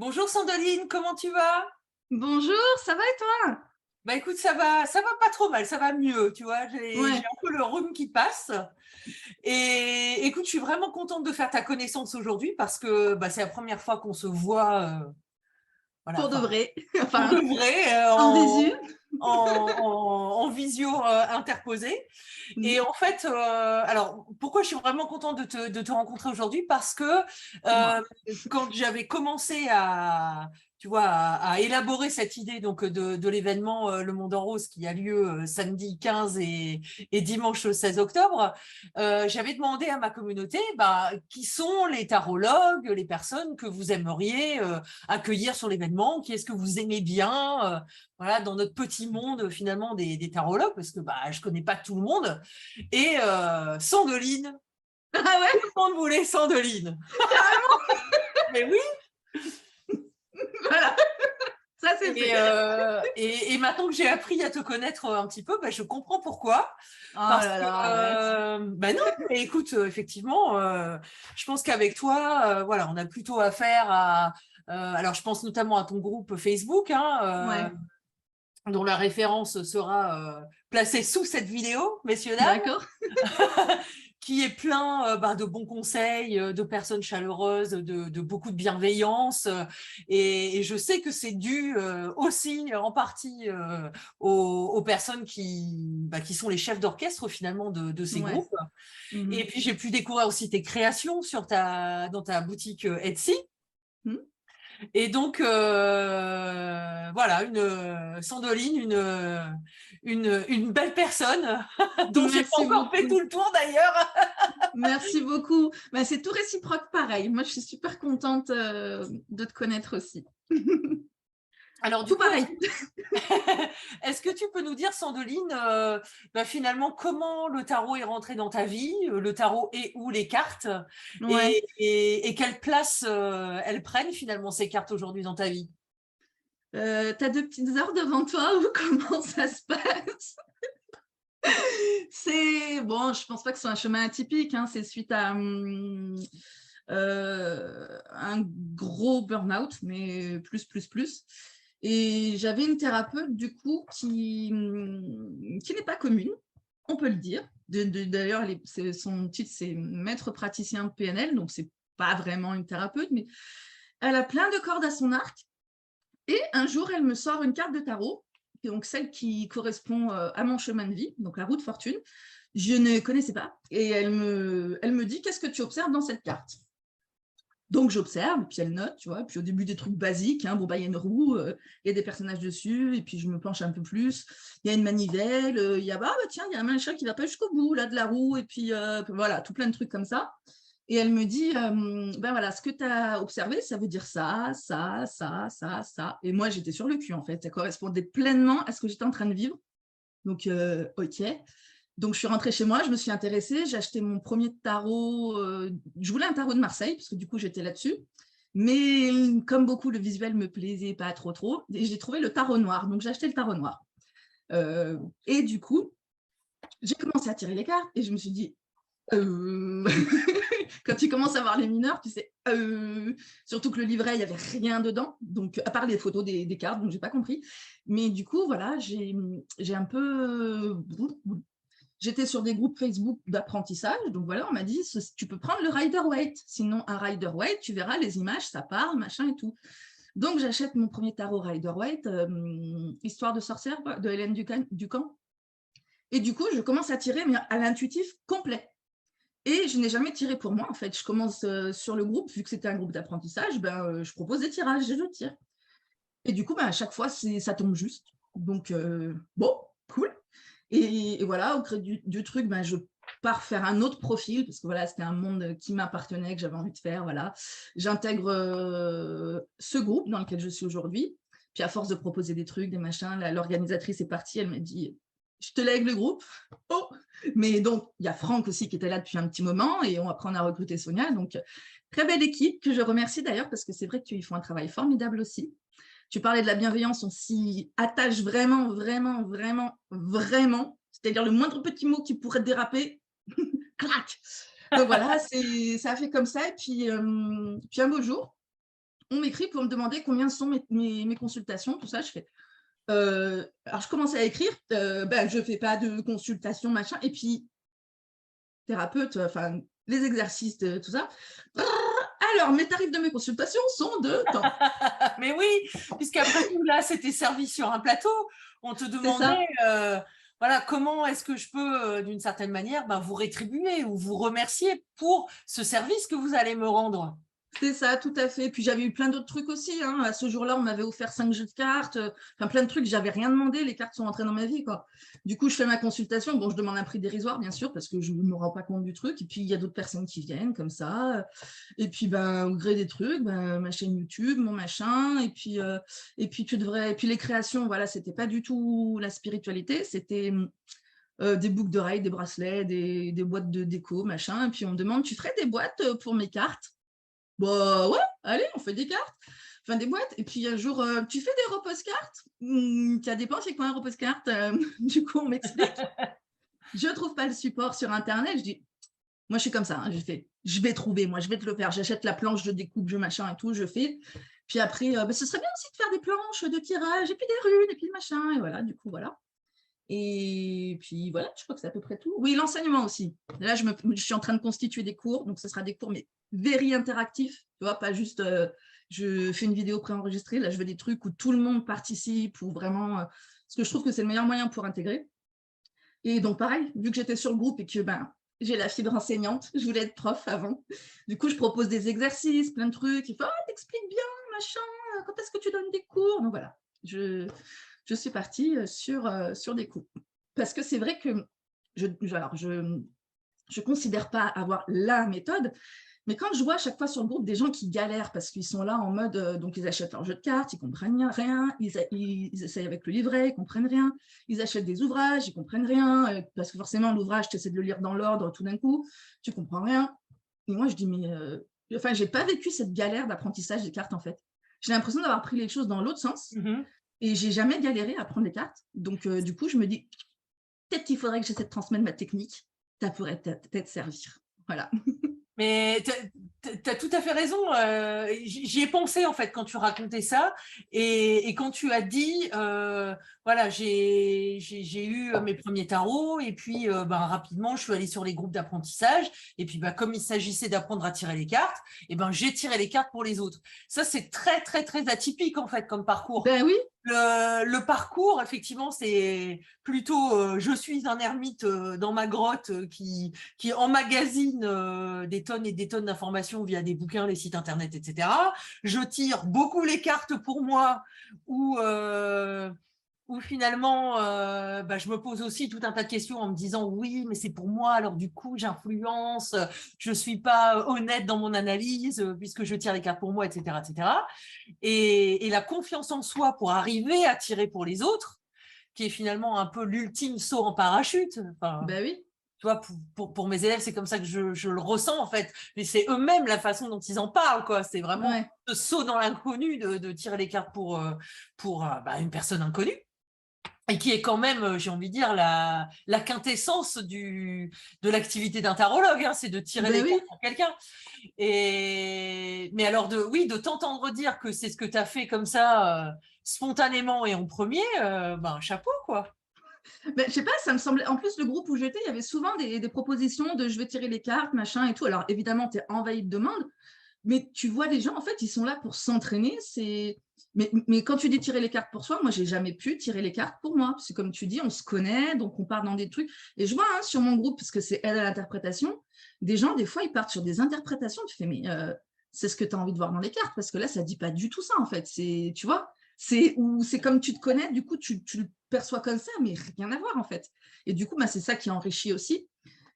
Bonjour Sandoline, comment tu vas? Bonjour, ça va et toi? Bah écoute, ça va pas trop mal, ça va mieux, tu vois. J'ai Ouais, un peu le rhume qui passe. Et écoute, je suis vraiment contente de faire ta connaissance aujourd'hui parce que bah, c'est la première fois qu'on se voit, voilà, pour de enfin, vrai. pour de Enfin, vrai, en visu. en visio interposée. Mhm. Et en fait, alors pourquoi je suis vraiment contente de te rencontrer aujourd'hui? Parce que Dis-moi. quand j'avais commencé à, tu vois, à élaborer cette idée donc de l'événement Le Monde en Rose qui a lieu samedi 15 et dimanche 16 octobre, j'avais demandé à ma communauté bah, qui sont les tarologues, les personnes que vous aimeriez accueillir sur l'événement, qui est-ce que vous aimez bien, voilà, dans notre petit monde finalement des tarologues, parce que bah, je connais pas tout le monde. Et Sandoline, Ah ouais, tout le monde voulait Sandoline. carrément. Mais oui, Voilà, ça c'est fait. et maintenant que j'ai appris à te connaître un petit peu, bah, je comprends pourquoi. Oh Parce là que, là, arrête. bah non, mais écoute, effectivement, je pense qu'avec toi, voilà, on a plutôt affaire à. Alors, je pense notamment à ton groupe Facebook, hein, Ouais, dont la référence sera placée sous cette vidéo, messieurs, dames, d'accord. qui est plein ben, de bons conseils, de personnes chaleureuses, de beaucoup de bienveillance. Et je sais que c'est dû aussi en partie aux personnes bah, qui sont les chefs d'orchestre finalement de ces Ouais. groupes. Et Mhm. puis j'ai pu découvrir aussi tes créations dans ta boutique Etsy. Mhm. Et donc, voilà, Sandoline, une belle personne dont j'ai pas Merci encore fait beaucoup. tout le tour d'ailleurs. Merci beaucoup. Bah, c'est tout réciproque pareil. Moi, je suis super contente de te connaître aussi. Alors du Tout coup, pareil. est-ce que tu peux nous dire, Sandoline, bah, finalement, comment le tarot est rentré dans ta vie, le tarot et ou les cartes, Ouais. et quelle place elles prennent finalement ces cartes aujourd'hui dans ta vie? T'as deux petites heures devant toi ou comment ça se passe? C'est bon, je pense pas que ce soit un chemin atypique, hein, c'est suite à un gros burn-out, mais plus. Et j'avais une thérapeute, du coup, qui n'est pas commune, on peut le dire. D'ailleurs, son titre, c'est maître praticien PNL, donc c'est pas vraiment une thérapeute, mais elle a plein de cordes à son arc. Et un jour, elle me sort une carte de tarot, donc celle qui correspond à mon chemin de vie, donc la roue de fortune. Je ne connaissais pas. Et elle me dit, qu'est-ce que tu observes dans cette carte? Donc j'observe, puis elle note, tu vois. Puis au début, des trucs basiques. Hein, bon, bah, il y a une roue, il y a des personnages dessus, et puis je me penche un peu plus. Il y a une manivelle, il y a, bah, tiens, il y a un machin qui va pas jusqu'au bout, là, de la roue, et puis voilà, tout plein de trucs comme ça. Et elle me dit, ben voilà, ce que tu as observé, ça veut dire ça. Et moi, j'étais sur le cul, en fait. Ça correspondait pleinement à ce que j'étais en train de vivre. Donc, OK. Donc, je suis rentrée chez moi, je me suis intéressée, j'ai acheté mon premier tarot. Je voulais un tarot de Marseille, parce que du coup, j'étais là-dessus. Mais comme beaucoup, le visuel me plaisait pas trop. Et j'ai trouvé le tarot noir. Donc, j'ai acheté le tarot noir. Et du coup, j'ai commencé à tirer les cartes et je me suis dit, quand tu commences à voir les mineurs, tu sais, surtout que le livret, il n'y avait rien dedans, donc à part les photos des cartes, donc j'ai pas compris. Mais du coup, voilà, j'ai un peu. J'étais sur des groupes Facebook d'apprentissage, donc voilà, on m'a dit, tu peux prendre le Rider-Waite. Sinon, un Rider-Waite, tu verras les images, ça parle, machin et tout. Donc, j'achète mon premier tarot Rider-Waite, Histoire de sorcière, de Hélène Ducamp. Et du coup, je commence à tirer, mais à l'intuitif complet. Et je n'ai jamais tiré pour moi, en fait. Je commence sur le groupe, vu que c'était un groupe d'apprentissage, je propose des tirages et je tire. Et du coup, à chaque fois, ça tombe juste. Donc, bon, cool. Et voilà, au gré du truc, je pars faire un autre profil, parce que voilà, c'était un monde qui m'appartenait, que j'avais envie de faire. Voilà. J'intègre ce groupe dans lequel je suis aujourd'hui. Puis à force de proposer des trucs, des machins, l'organisatrice est partie, elle m'a dit, je te lègue le groupe. Oh, mais donc, il y a Franck aussi qui était là depuis un petit moment, et après, on a recruté Sonia. Donc, très belle équipe, que je remercie d'ailleurs, parce que c'est vrai qu'ils font un travail formidable aussi. Tu parlais de la bienveillance, on s'y attache vraiment. C'est-à-dire le moindre petit mot qui pourrait déraper, clac. Donc voilà, ça a fait comme ça. Et puis un beau jour, on m'écrit pour me demander combien sont mes consultations, tout ça. Je fais, alors je commence à écrire, je fais pas de consultation, machin, et puis thérapeute, enfin les exercices, tout ça. Alors, mes tarifs de mes consultations sont de temps. Mais oui, puisqu'après tout, là, c'était servi sur un plateau. On te demandait, voilà, comment est-ce que je peux, d'une certaine manière, vous rétribuer ou vous remercier pour ce service que vous allez me rendre. C'est ça, tout à fait. Puis j'avais eu plein d'autres trucs aussi. Hein. À ce jour-là, on m'avait offert 5 jeux de cartes, enfin plein de trucs. J'avais rien demandé. Les cartes sont entrées dans ma vie, quoi. Du coup, je fais ma consultation. Bon, je demande un prix dérisoire, bien sûr, parce que je ne me rends pas compte du truc. Et puis, il y a d'autres personnes qui viennent comme ça. Et puis, au gré des trucs, ma chaîne YouTube, mon machin. Et puis tu devrais. Et puis, les créations, voilà, c'était pas du tout la spiritualité. C'était des boucles d'oreilles, des bracelets, des boîtes de déco, machin. Et puis, on me demande, tu ferais des boîtes pour mes cartes? Bah ouais, allez, on fait des cartes, enfin des boîtes. Et puis un jour, tu fais des repose-cartes? Ça dépend, c'est quoi un repose-carte? Du coup, on m'explique. Je ne trouve pas le support sur Internet. Je dis, moi, je suis comme ça. Hein, je vais trouver, moi, je vais te le faire. J'achète la planche, je découpe, je machin et tout, je fais. Puis après, ce serait bien aussi de faire des planches de tirage, et puis des runes, et puis machin. Et voilà, du coup, voilà. Et puis voilà, je crois que c'est à peu près tout. Oui, l'enseignement aussi. Là, je suis en train de constituer des cours, donc ce sera des cours, mais very interactifs, tu vois, pas juste je fais une vidéo préenregistrée. Là, je veux des trucs où tout le monde participe, ou vraiment, parce que je trouve que c'est le meilleur moyen pour intégrer. Et donc, pareil, vu que j'étais sur le groupe et que j'ai la fibre enseignante, je voulais être prof avant. Du coup, je propose des exercices, plein de trucs. Il faut, t'expliques bien, machin, quand est-ce que tu donnes des cours? Donc voilà, je suis partie sur des cours. Parce que c'est vrai que je ne considère pas avoir la méthode, mais quand je vois à chaque fois sur le groupe des gens qui galèrent parce qu'ils sont là en mode, donc ils achètent leur jeu de cartes, ils ne comprennent rien, ils essayent avec le livret, ils ne comprennent rien, ils achètent des ouvrages, ils ne comprennent rien, parce que forcément l'ouvrage, tu essaies de le lire dans l'ordre tout d'un coup, tu ne comprends rien. Et moi, je dis, mais je n'ai pas vécu cette galère d'apprentissage des cartes en fait. J'ai l'impression d'avoir pris les choses dans l'autre sens. Et j'ai jamais galéré à prendre les cartes. Donc, du coup, je me dis, peut-être qu'il faudrait que j'essaie de transmettre ma technique. Ça pourrait peut-être servir. Voilà. Mais tu as tout à fait raison. J'y ai pensé en fait quand tu racontais ça et quand tu as dit voilà, j'ai eu mes premiers tarots et puis rapidement je suis allée sur les groupes d'apprentissage et puis comme il s'agissait d'apprendre à tirer les cartes, et j'ai tiré les cartes pour les autres. Ça c'est très très très atypique en fait comme parcours. Ben oui. Le parcours, effectivement, c'est plutôt je suis un ermite dans ma grotte qui emmagasine des tonnes et des tonnes d'informations via des bouquins, les sites internet, etc. Je tire beaucoup les cartes pour moi ou finalement, je me pose aussi tout un tas de questions en me disant oui, mais c'est pour moi, alors du coup, j'influence, je ne suis pas honnête dans mon analyse puisque je tire les cartes pour moi, etc. etc. Et la confiance en soi pour arriver à tirer pour les autres, qui est finalement un peu l'ultime saut en parachute. Enfin, ben oui. tu vois, pour mes élèves, c'est comme ça que je le ressens en fait. Mais c'est eux-mêmes la façon dont ils en parlent, quoi. C'est vraiment ce saut dans l'inconnu de tirer les cartes pour une personne inconnue. Et qui est quand même, j'ai envie de dire, la quintessence de l'activité d'un tarologue, hein, c'est de tirer les cartes pour quelqu'un. Mais alors, de t'entendre dire que c'est ce que tu as fait comme ça, spontanément et en premier, chapeau, quoi. Je sais pas, ça me semblait. En plus, le groupe où j'étais, il y avait souvent des propositions de je vais tirer les cartes, machin et tout. Alors, évidemment, tu es envahi de demandes, mais tu vois les gens, en fait, ils sont là pour s'entraîner. Mais quand tu dis tirer les cartes pour soi, moi, j'ai jamais pu tirer les cartes pour moi. C'est comme tu dis, on se connaît, donc on part dans des trucs. Et je vois sur mon groupe, parce que c'est aide à l'interprétation, des gens, des fois, ils partent sur des interprétations. Tu fais, mais c'est ce que tu as envie de voir dans les cartes, parce que là, ça dit pas du tout ça, en fait. Tu vois, c'est comme tu te connais, du coup, tu le perçois comme ça, mais rien à voir, en fait. Et du coup, c'est ça qui enrichit aussi.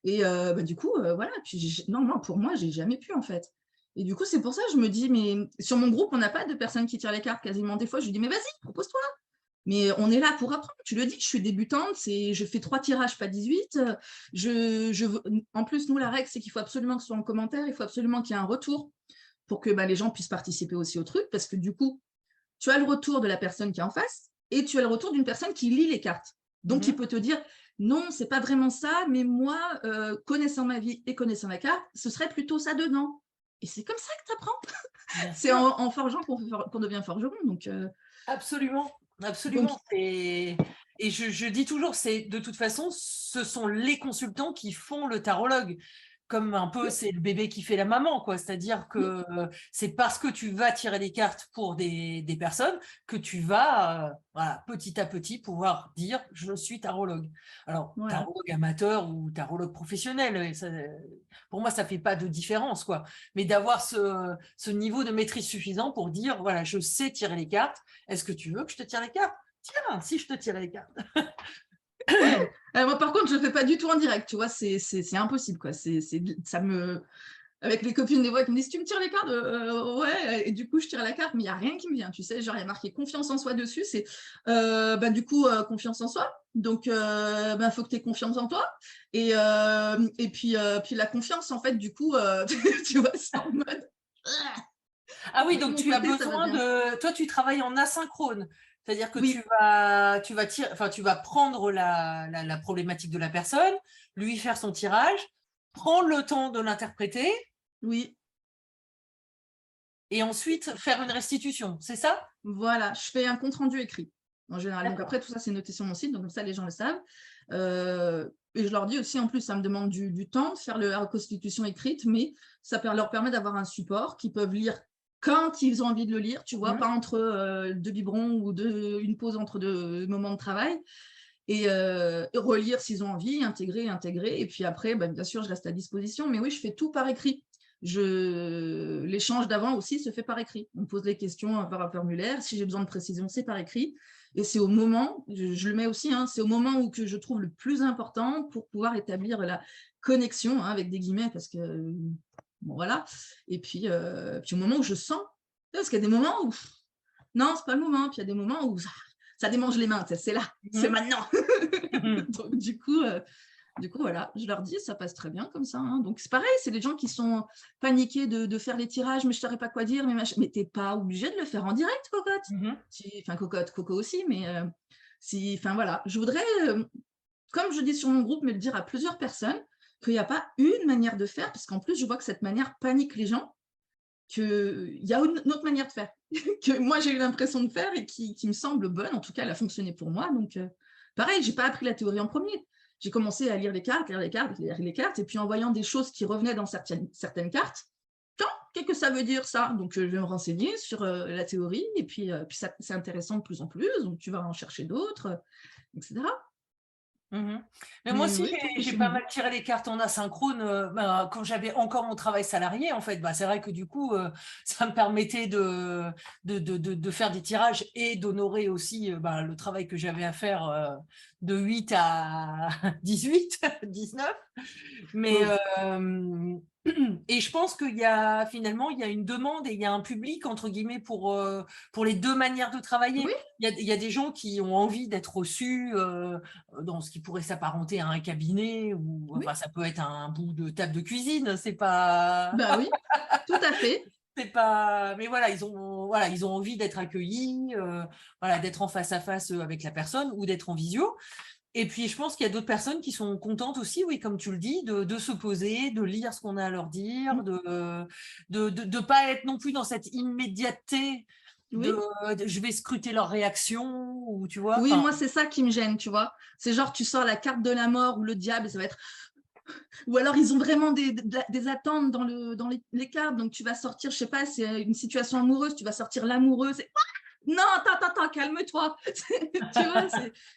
Et du coup, voilà. Puis non, pour moi, j'ai jamais pu, en fait. Et du coup, c'est pour ça que je me dis, mais sur mon groupe, on n'a pas de personnes qui tirent les cartes quasiment. Des fois, je lui dis, mais vas-y, propose-toi. Mais on est là pour apprendre. Tu le dis, je suis débutante, je fais 3 tirages, pas 18. En plus, nous, la règle, c'est qu'il faut absolument que ce soit en commentaire, il faut absolument qu'il y ait un retour pour que les gens puissent participer aussi au truc, parce que du coup, tu as le retour de la personne qui est en face et tu as le retour d'une personne qui lit les cartes. Donc, il peut te dire, non, c'est pas vraiment ça, mais moi, connaissant ma vie et connaissant la carte, ce serait plutôt ça dedans. Et c'est comme ça que tu apprends. Bien C'est sûr. en forgeant qu'on devient forgeron. Absolument, Donc, absolument. Et je dis toujours, c'est de toute façon, ce sont les consultants qui font le tarologue. Comme un peu, oui, c'est le bébé qui fait la maman, quoi. C'est-à-dire oui, que c'est parce que tu vas tirer les cartes pour des personnes que tu vas, voilà, petit à petit, pouvoir dire je suis tarologue. Alors, voilà. tarologue amateur ou tarologue professionnel, pour moi, ça fait pas de différence, quoi. Mais d'avoir ce niveau de maîtrise suffisant pour dire voilà, je sais tirer les cartes. Est-ce que tu veux que je te tire les cartes? Tiens, si je te tire les cartes. Ouais. Moi, par contre, je ne le fais pas du tout en direct, tu vois, c'est impossible, quoi. Ça me... Avec les copines des voix qui me disent, tu me tires les cartes? Ouais, et du coup, je tire la carte, mais il n'y a rien qui me vient, tu sais, genre, il y a marqué confiance en soi dessus, c'est, du coup, confiance en soi, donc, faut que tu aies confiance en toi, puis la confiance, en fait, du coup, tu vois, c'est en mode, Ah oui, de donc mon tu as côté, ça va besoin bien. de. Toi, tu travailles en asynchrone. C'est-à-dire que Oui, tu vas tirer, enfin, tu vas prendre la problématique de la personne, lui faire son tirage, prendre le temps de l'interpréter oui. et ensuite faire une restitution. C'est ça? Voilà, je fais un compte-rendu écrit, en général. Donc D'accord. après, tout ça, c'est noté sur mon site, donc comme ça, les gens le savent. Et je leur dis aussi, en plus, ça me demande du temps de faire la reconstitution écrite, mais ça leur permet d'avoir un support qu'ils peuvent lire quand ils ont envie de le lire, tu vois, Mhm. pas entre deux biberons ou une pause entre deux moments de travail, et relire s'ils ont envie, intégrer. Et puis après, bien sûr, je reste à disposition. Mais oui, je fais tout par écrit. L'échange d'avant aussi se fait par écrit. On me pose les questions par un formulaire. Si j'ai besoin de précision, c'est par écrit. Et c'est au moment, je le mets aussi, hein, c'est au moment où que je trouve le plus important pour pouvoir établir la connexion, hein, avec des guillemets, parce que, bon, voilà. Puis au moment où je sens, parce qu'il y a des moments où, non, c'est pas le moment. Puis il y a des moments où ça démange les mains, c'est là, c'est Mhm. maintenant. Mhm. Donc, du coup, voilà, je leur dis, ça passe très bien comme ça, hein. Donc, c'est pareil, c'est les gens qui sont paniqués de faire les tirages, mais je ne saurais pas quoi dire, mais tu n'es pas obligé de le faire en direct, cocotte. Mhm. Enfin, cocotte, coco aussi, mais enfin, voilà. Je voudrais, comme je dis sur mon groupe, mais le dire à plusieurs personnes, qu'il n'y a pas une manière de faire, parce qu'en plus, je vois que cette manière panique les gens, qu'il y a une autre manière de faire, que moi, j'ai eu l'impression de faire et qui me semble bonne. En tout cas, elle a fonctionné pour moi. Donc, pareil, je n'ai pas appris la théorie en premier. J'ai commencé à lire les cartes, et puis en voyant des choses qui revenaient dans certaines cartes, qu'est-ce que ça veut dire ça? Donc, je vais me renseigner sur la théorie, et puis c'est intéressant de plus en plus, donc tu vas en chercher d'autres, etc. Mhm. Mais moi Mais aussi, oui, je trouve que j'ai c'est pas mieux. mal tiré les cartes en asynchrone quand j'avais encore mon travail salarié, en fait. C'est vrai que du coup, ça me permettait de faire des tirages et d'honorer aussi le travail que j'avais à faire de 8 à 18, 19. Mais Pauvre. et je pense qu'il y a finalement il y a une demande et il y a un public entre guillemets pour les deux manières de travailler. Oui, Il y a des gens qui ont envie d'être reçus dans ce qui pourrait s'apparenter à un cabinet ou oui, enfin ça peut être un bout de table de cuisine. C'est pas bah oui, tout à fait. c'est pas mais voilà ils ont envie d'être accueillis, voilà d'être en face à face avec la personne ou d'être en visio. Et puis, je pense qu'il y a d'autres personnes qui sont contentes aussi, oui, comme tu le dis, de se poser, de lire ce qu'on a à leur dire, de pas être non plus dans cette immédiateté Oui. je vais scruter leur réaction, ou tu vois, Oui, enfin, moi, c'est ça qui me gêne, tu vois. C'est genre, tu sors la carte de la mort ou le diable, et ça va être. Ou alors, ils ont vraiment des attentes dans les cartes. Donc, tu vas sortir, je sais pas, c'est une situation amoureuse, tu vas sortir l'amoureux. Non, attends, calme-toi. Tu vois,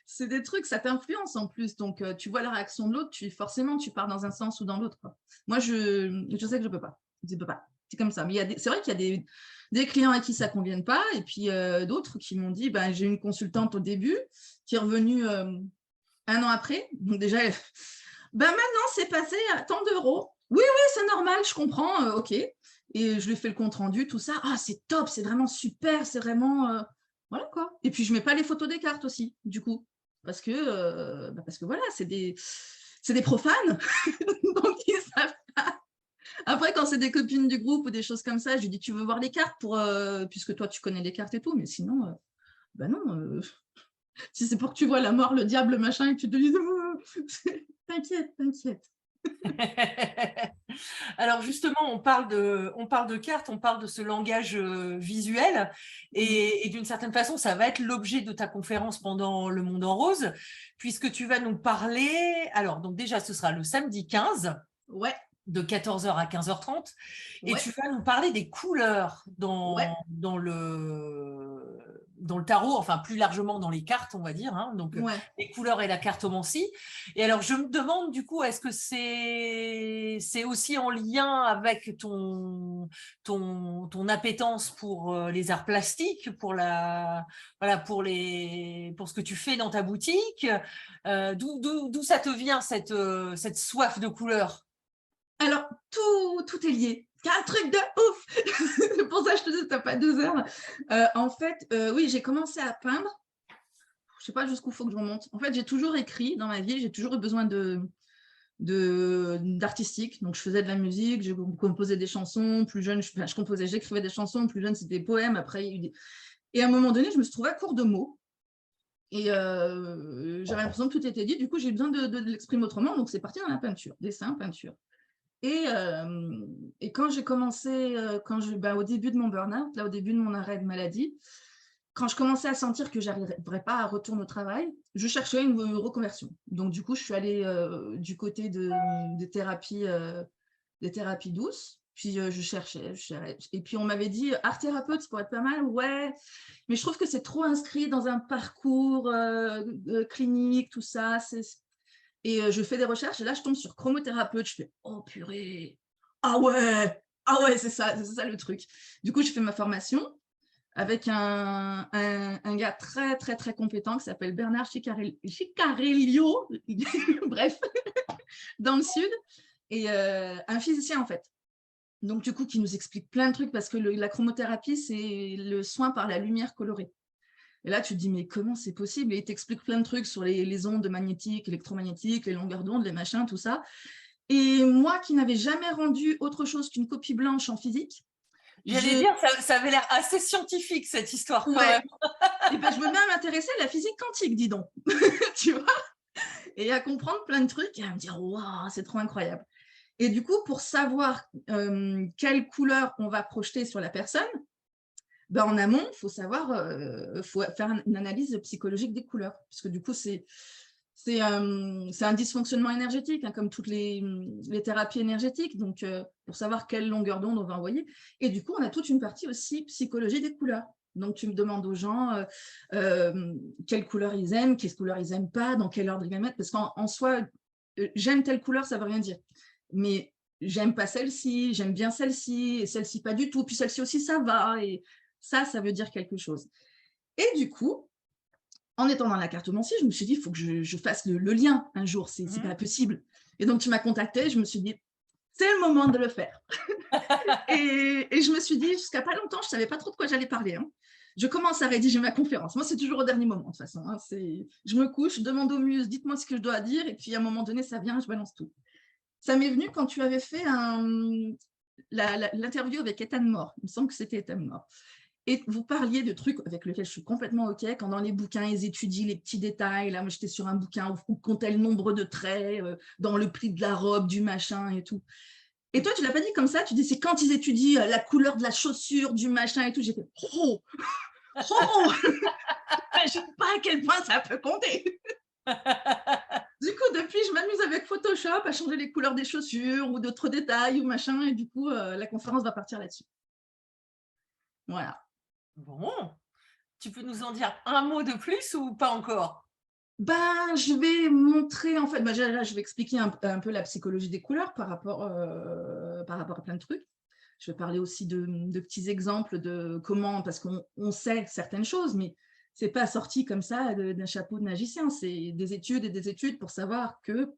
c'est des trucs, ça t'influence en plus. Donc, tu vois la réaction de l'autre, forcément, tu pars dans un sens ou dans l'autre, quoi. Moi, je sais que je peux pas. Je peux pas. C'est comme ça. Mais c'est vrai qu'il y a des clients à qui ça ne convienne pas. Et puis, d'autres qui m'ont dit, j'ai une consultante au début qui est revenue un an après. Donc, déjà, maintenant, c'est passé à tant d'euros. Oui, oui, c'est normal, je comprends. OK. Et je lui fais le compte rendu, tout ça. Ah, c'est top, c'est vraiment super, c'est vraiment. Voilà quoi. Et puis, je ne mets pas les photos des cartes aussi, du coup. Parce que voilà, c'est des profanes. Donc, ils savent. Après, quand c'est des copines du groupe ou des choses comme ça, je lui dis, tu veux voir les cartes puisque toi, tu connais les cartes et tout. Mais sinon, non. Si c'est pour que tu vois la mort, le diable, le machin, et que tu te dises, t'inquiète. Alors justement, on parle de cartes, on parle de ce langage visuel et d'une certaine façon, ça va être l'objet de ta conférence pendant Le Monde en Rose, puisque tu vas nous parler, alors donc déjà ce sera le samedi 15 Ouais, de 14h à 15h30 et ouais, tu vas nous parler des couleurs ouais, dans le tarot, enfin plus largement dans les cartes, on va dire, hein, donc ouais. les couleurs et la cartomancie. Et alors je me demande du coup, est-ce que c'est aussi en lien avec ton appétence pour les arts plastiques, pour voilà, pour ce que tu fais dans ta boutique, d'où ça te vient cette soif de couleurs? Alors, tout est lié. Il y a un truc de ouf. C'est pour ça que je te dis, tu n'as pas 2 heures. En fait, oui, j'ai commencé à peindre. Je ne sais pas jusqu'où il faut que je remonte. En fait, j'ai toujours écrit dans ma vie. J'ai toujours eu besoin d'artistique. Donc, je faisais de la musique, je composais des chansons. Plus jeune, je composais, j'écrivais des chansons. Plus jeune, c'était des poèmes. Après, il y a eu Et à un moment donné, je me suis trouvée à court de mots. Et j'avais l'impression que tout était dit. Du coup, j'ai besoin de l'exprimer autrement. Donc, c'est parti dans la peinture. Dessin, peinture. Et quand j'ai commencé, au début de mon burn-out, là, au début de mon arrêt de maladie, quand je commençais à sentir que je n'arriverais pas à retourner au travail, je cherchais une reconversion. Donc, du coup, je suis allée du côté des thérapies douces. Puis, je cherchais. Et puis, on m'avait dit, art thérapeute, ça pourrait être pas mal. Ouais, mais je trouve que c'est trop inscrit dans un parcours clinique, tout ça. Et je fais des recherches et là, je tombe sur chromothérapeute. Je fais, oh purée, ah ouais, c'est ça le truc. Du coup, je fais ma formation avec un gars très, très, très compétent qui s'appelle Bernard Ciccarello, bref, dans le sud, et un physicien en fait. Donc, du coup, qui nous explique plein de trucs parce que la chromothérapie, c'est le soin par la lumière colorée. Et là, tu te dis, mais comment c'est possible? Et il t'explique plein de trucs sur les ondes magnétiques, électromagnétiques, les longueurs d'onde, les machins, tout ça. Et moi, qui n'avais jamais rendu autre chose qu'une copie blanche en physique, J'allais dire, ça avait l'air assez scientifique, cette histoire, quand ouais, même. et ben, je me mets à m'intéresser à la physique quantique, dis donc. Tu vois? Et à comprendre plein de trucs et à me dire, waouh, c'est trop incroyable. Et du coup, pour savoir quelle couleur on va projeter sur la personne, ben, en amont, il faut savoir, faut faire une analyse psychologique des couleurs. Parce que du coup, c'est un dysfonctionnement énergétique, hein, comme toutes les thérapies énergétiques. Donc, pour savoir quelle longueur d'onde on va envoyer. Et du coup, on a toute une partie aussi psychologie des couleurs. Donc, tu me demandes aux gens quelle couleur ils aiment, quelle couleur ils n'aiment pas, dans quel ordre ils vont mettre. Parce qu'en soi, j'aime telle couleur, ça ne veut rien dire. Mais j'aime pas celle-ci, j'aime bien celle-ci, et celle-ci pas du tout. Puis celle-ci aussi, ça va. Et ça veut dire quelque chose. Et du coup, en étant dans la cartomancie, je me suis dit, il faut que je fasse le lien un jour, c'est pas possible. Et donc, tu m'as contacté, je me suis dit, c'est le moment de le faire. et je me suis dit, jusqu'à pas longtemps, je ne savais pas trop de quoi j'allais parler. Hein. Je commence à rédiger ma conférence. Moi, c'est toujours au dernier moment, de toute façon. Hein. Je me couche, je demande aux muses, dites-moi ce que je dois dire, et puis à un moment donné, ça vient, je balance tout. Ça m'est venu quand tu avais fait l'interview avec Ethan Moore. Il me semble que c'était Ethan Moore. Et vous parliez de trucs avec lesquels je suis complètement OK, quand dans les bouquins, ils étudient les petits détails. Là, moi, j'étais sur un bouquin où on comptait le nombre de traits dans le pli de la robe, du machin et tout. Et toi, tu ne l'as pas dit comme ça, tu dis c'est quand ils étudient la couleur de la chaussure, du machin et tout. J'ai fait oh, j'imagine pas à quel point ça peut compter. Du coup, depuis, je m'amuse avec Photoshop à changer les couleurs des chaussures ou d'autres détails ou machin. Et du coup, la conférence va partir là-dessus. Voilà. Bon, tu peux nous en dire un mot de plus ou pas encore? Ben, je vais montrer, en fait, là, je vais expliquer un peu la psychologie des couleurs par rapport à plein de trucs. Je vais parler aussi de petits exemples de comment, parce qu'on sait certaines choses, mais ce n'est pas sorti comme ça d'un chapeau de magicien. C'est des études et des études pour savoir que.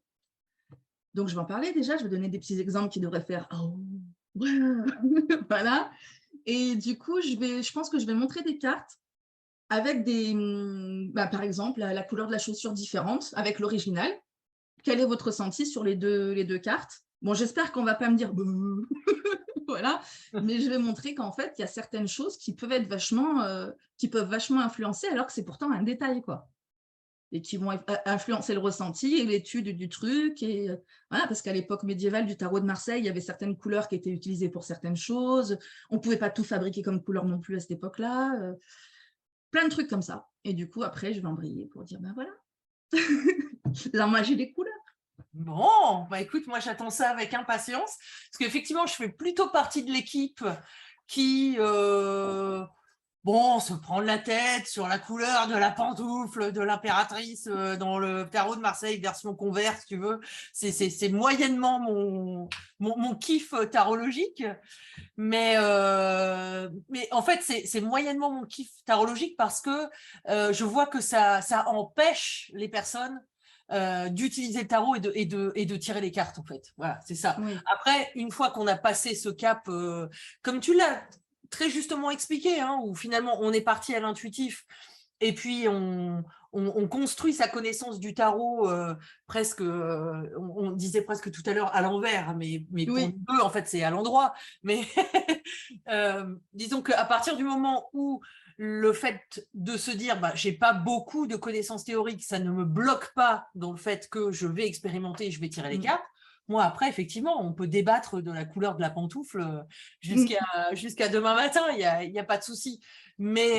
Donc, je vais en parler déjà. Je vais donner des petits exemples qui devraient faire oh, voilà. Et du coup, je pense que je vais montrer des cartes avec par exemple, la couleur de la chaussure différente avec l'original. Quel est votre ressenti sur les deux cartes? Bon, j'espère qu'on ne va pas me dire voilà, mais je vais montrer qu'en fait, il y a certaines choses qui peuvent être vachement influencer alors que c'est pourtant un détail, quoi. et qui vont influencer le ressenti et l'étude du truc. Et voilà, parce qu'à l'époque médiévale du tarot de Marseille, il y avait certaines couleurs qui étaient utilisées pour certaines choses. On ne pouvait pas tout fabriquer comme couleur non plus à cette époque-là. Plein de trucs comme ça. Et du coup, après, je vais embrayer pour dire, ben voilà, la magie des couleurs. Bon, bah écoute, moi j'attends ça avec impatience, parce qu'effectivement, je fais plutôt partie de l'équipe qui, bon, se prend la tête sur la couleur de la pantoufle de l'impératrice dans le tarot de Marseille, version converse, si tu veux. C'est moyennement mon kiff tarologique, mais en fait, c'est moyennement mon kiff tarologique parce que je vois que ça empêche les personnes d'utiliser le tarot et de tirer les cartes, en fait. Voilà, c'est ça. Oui. Après, une fois qu'on a passé ce cap, comme tu l'as très justement expliqué, hein, où finalement on est parti à l'intuitif et puis on construit sa connaissance du tarot presque, on disait presque tout à l'heure à l'envers, mais pour Oui. nous, en fait, c'est à l'endroit. Mais disons qu'à partir du moment où le fait de se dire bah, j'ai pas beaucoup de connaissances théoriques, ça ne me bloque pas dans le fait que je vais expérimenter, je vais tirer les cartes. Moi, après, effectivement, on peut débattre de la couleur de la pantoufle jusqu'à demain matin, il n'y a pas de souci. Mais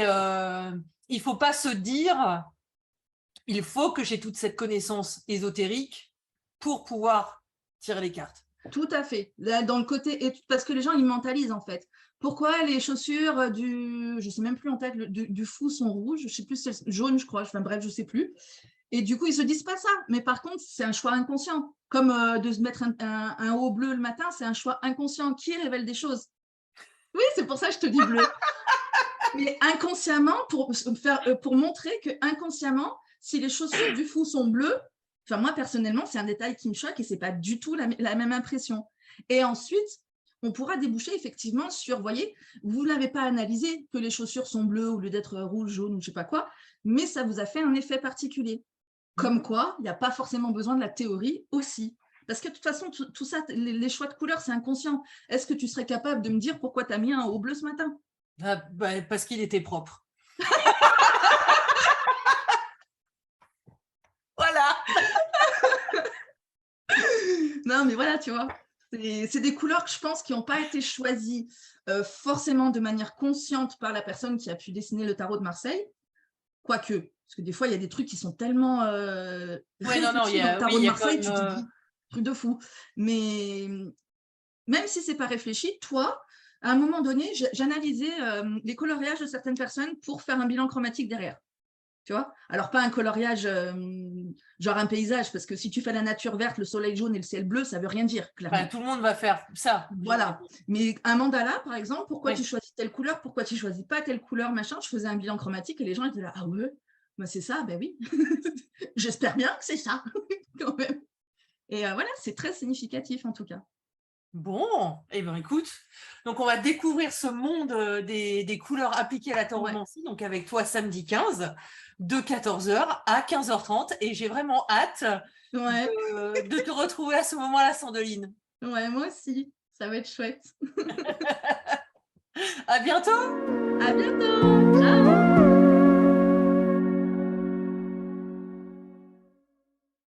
il ne faut pas se dire il faut que j'ai toute cette connaissance ésotérique pour pouvoir tirer les cartes. Tout à fait. Là, dans le côté, parce que les gens, ils mentalisent en fait. Pourquoi les chaussures je ne sais même plus en tête, du fou sont rouges, je ne sais plus, c'est jaune, je crois, enfin bref, je ne sais plus. Et du coup, ils ne se disent pas ça. Mais par contre, c'est un choix inconscient. Comme de se mettre un haut bleu le matin, c'est un choix inconscient qui révèle des choses. Oui, c'est pour ça que je te dis bleu. Mais inconsciemment, pour montrer que inconsciemment, si les chaussures du fou sont bleues, enfin moi personnellement, c'est un détail qui me choque et c'est pas du tout la même impression. Et ensuite, on pourra déboucher effectivement sur, voyez, vous l'avez pas analysé que les chaussures sont bleues au lieu d'être rouges, jaunes ou je sais pas quoi, mais ça vous a fait un effet particulier. Comme quoi, il n'y a pas forcément besoin de la théorie aussi. Parce que de toute façon, tout ça, les choix de couleurs, c'est inconscient. Est-ce que tu serais capable de me dire pourquoi tu as mis un haut bleu ce matin? Bah, parce qu'il était propre. Voilà. Non, mais voilà, tu vois. C'est des couleurs que je pense qui n'ont pas été choisies forcément de manière consciente par la personne qui a pu dessiner le tarot de Marseille. Quoique, parce que des fois, il y a des trucs qui sont tellement réfléchis dans le tarot de Marseille, tu te dis, truc de fou. Mais même si c'est pas réfléchi, toi, à un moment donné, j'analysais les coloriages de certaines personnes pour faire un bilan chromatique derrière. Tu vois? Alors, pas un coloriage genre un paysage, parce que si tu fais la nature verte, le soleil jaune et le ciel bleu, ça veut rien dire, clairement. Bah, tout le monde va faire ça. Voilà. Mais un mandala, par exemple, pourquoi tu choisis telle couleur, pourquoi tu choisis pas telle couleur, machin, je faisais un bilan chromatique et les gens étaient là, ah ouais, bah c'est ça, ben oui. J'espère bien que c'est ça, quand même. Et voilà, c'est très significatif en tout cas. Bon, eh bien écoute, donc on va découvrir ce monde des couleurs appliquées à la tauromancie, donc avec toi samedi 15, de 14h à 15h30, et j'ai vraiment hâte de te retrouver à ce moment-là, Sandeline. Ouais, moi aussi, ça va être chouette. À bientôt. À bientôt. Ciao.